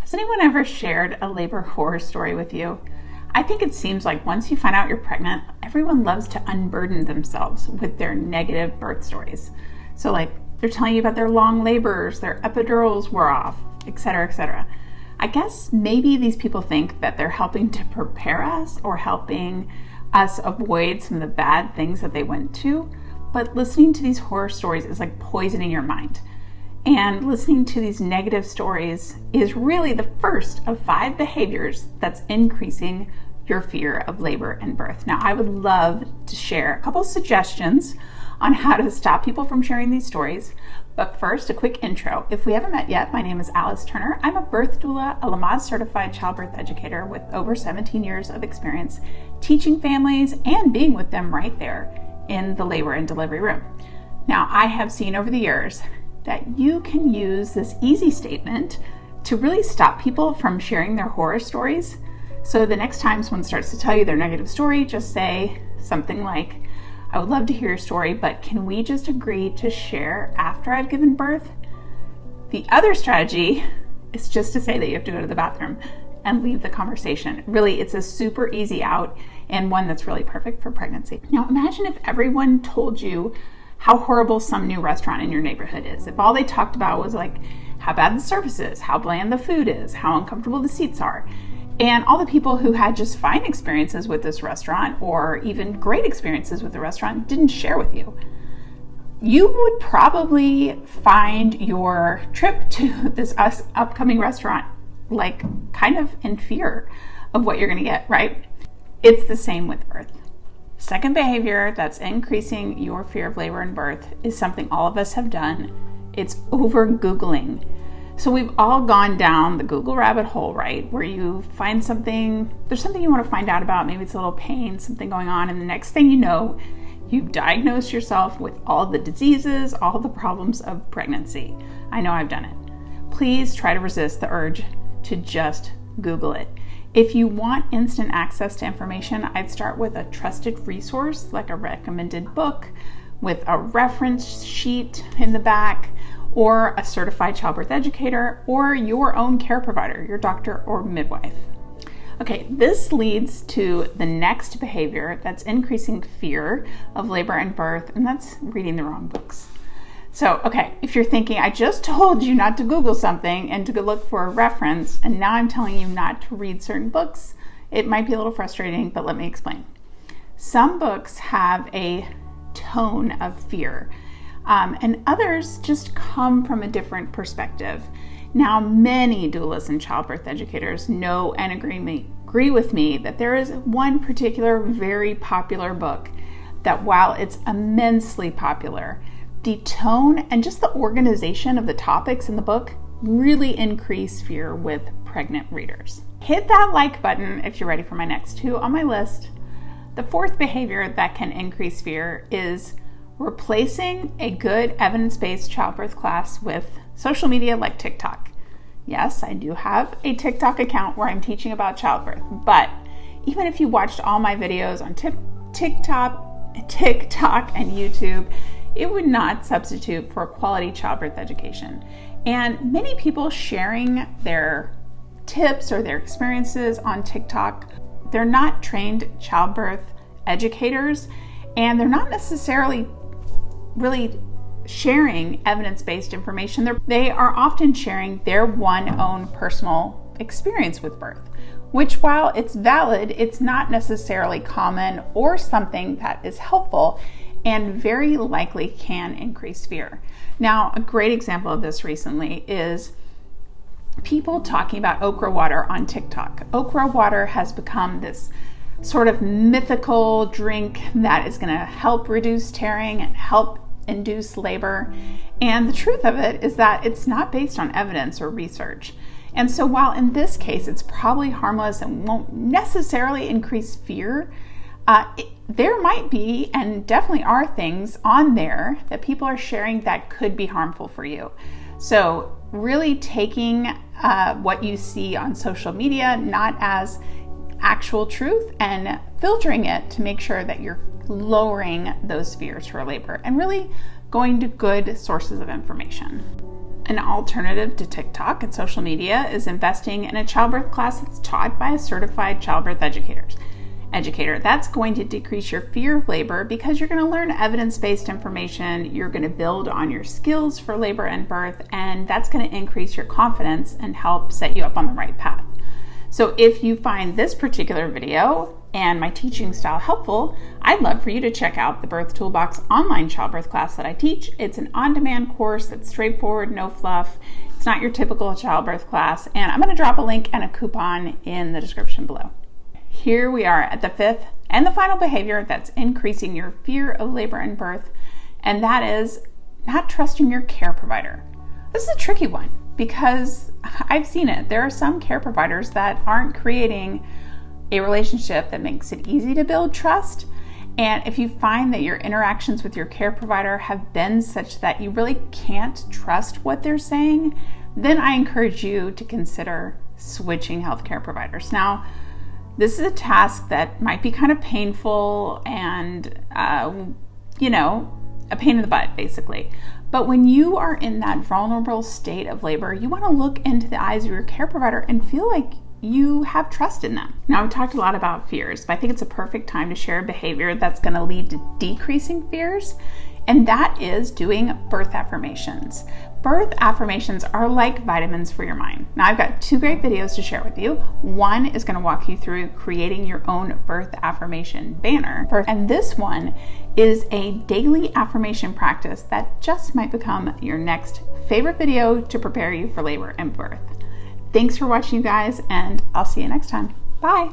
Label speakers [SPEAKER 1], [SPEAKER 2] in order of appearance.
[SPEAKER 1] Has anyone ever shared a labor horror story with you? I think it seems like once you find out you're pregnant, everyone loves to unburden themselves with their negative birth stories. So like they're telling you about their long labors, their epidurals were off, etc., etc. I guess maybe these people think that they're helping to prepare us or helping us avoid some of the bad things that they went to. But listening to these horror stories is like poisoning your mind. And listening to these negative stories is really the first of 5 behaviors that's increasing your fear of labor and birth. Now, I would love to share a couple suggestions on how to stop people from sharing these stories. But first, a quick intro. If we haven't met yet, my name is Alice Turner. I'm a birth doula, a Lamaze certified childbirth educator with over 17 years of experience teaching families and being with them right there in the labor and delivery room. Now, I have seen over the years that you can use this easy statement to really stop people from sharing their horror stories. So the next time someone starts to tell you their negative story, just say something like, I would love to hear your story, but can we just agree to share after I've given birth? The other strategy is just to say that you have to go to the bathroom and leave the conversation. Really, it's a super easy out and one that's really perfect for pregnancy. Now imagine if everyone told you how horrible some new restaurant in your neighborhood is. If all they talked about was like how bad the service is, how bland the food is, how uncomfortable the seats are. And all the people who had just fine experiences with this restaurant or even great experiences with the restaurant didn't share with you. You would probably find your trip to this upcoming restaurant like kind of in fear of what you're gonna get, right? It's the same with birth. Second behavior that's increasing your fear of labor and birth is something all of us have done. It's over-Googling. So we've all gone down the Google rabbit hole, right? Where you find something, there's something you want to find out about, maybe it's a little pain, something going on, and the next thing you know, you've diagnosed yourself with all the diseases, all the problems of pregnancy. I know I've done it. Please try to resist the urge to just Google it. If you want instant access to information, I'd start with a trusted resource like a recommended book with a reference sheet in the back, or a certified childbirth educator, or your own care provider, your doctor or midwife. Okay, this leads to the next behavior that's increasing fear of labor and birth, and that's reading the wrong books. So, okay, if you're thinking, I just told you not to Google something and to go look for a reference, and now I'm telling you not to read certain books, it might be a little frustrating, but let me explain. Some books have a tone of fear, and others just come from a different perspective. Now, many doulas and childbirth educators know and agree with me that there is one particular very popular book that, while it's immensely popular, the tone and just the organization of the topics in the book really increase fear with pregnant readers. Hit that like button if you're ready for my next 2 on my list. The fourth behavior that can increase fear is replacing a good evidence-based childbirth class with social media like TikTok. Yes, I do have a TikTok account where I'm teaching about childbirth, but even if you watched all my videos on TikTok and YouTube, it would not substitute for quality childbirth education. And many people sharing their tips or their experiences on TikTok, they're not trained childbirth educators, and they're not necessarily really sharing evidence-based information. They are often sharing their own personal experience with birth, which, while it's valid, it's not necessarily common or something that is helpful and very likely can increase fear. Now, a great example of this recently is people talking about okra water on TikTok. Okra water has become this sort of mythical drink that is going to help reduce tearing and help induce labor. And the truth of it is that it's not based on evidence or research. And so while in this case it's probably harmless and won't necessarily increase fear, there might be, and definitely are, things on there that people are sharing that could be harmful for you. So really taking what you see on social media not as actual truth and filtering it to make sure that you're lowering those fears for labor and really going to good sources of information. An alternative to TikTok and social media is investing in a childbirth class that's taught by a certified childbirth educator. That's going to decrease your fear of labor because you're going to learn evidence-based information, you're going to build on your skills for labor and birth, and that's going to increase your confidence and help set you up on the right path. So if you find this particular video and my teaching style helpful, I'd love for you to check out the Birth Toolbox online childbirth class that I teach. It's an on-demand course that's straightforward, no fluff. It's not your typical childbirth class, and I'm going to drop a link and a coupon in the description below. Here we are at the fifth and the final behavior that's increasing your fear of labor and birth, and that is not trusting your care provider. This is a tricky one because I've seen it. There are some care providers that aren't creating a relationship that makes it easy to build trust. And if you find that your interactions with your care provider have been such that you really can't trust what they're saying, then I encourage you to consider switching healthcare providers. Now, this is a task that might be kind of painful and, a pain in the butt, basically. But when you are in that vulnerable state of labor, you want to look into the eyes of your care provider and feel like you have trust in them. Now, we talked a lot about fears, but I think it's a perfect time to share a behavior that's going to lead to decreasing fears, and that is doing birth affirmations. Birth affirmations are like vitamins for your mind. Now, I've got 2 great videos to share with you. One is going to walk you through creating your own birth affirmation banner, and this one is a daily affirmation practice that just might become your next favorite video to prepare you for labor and birth. Thanks for watching, you guys, and I'll see you next time. Bye.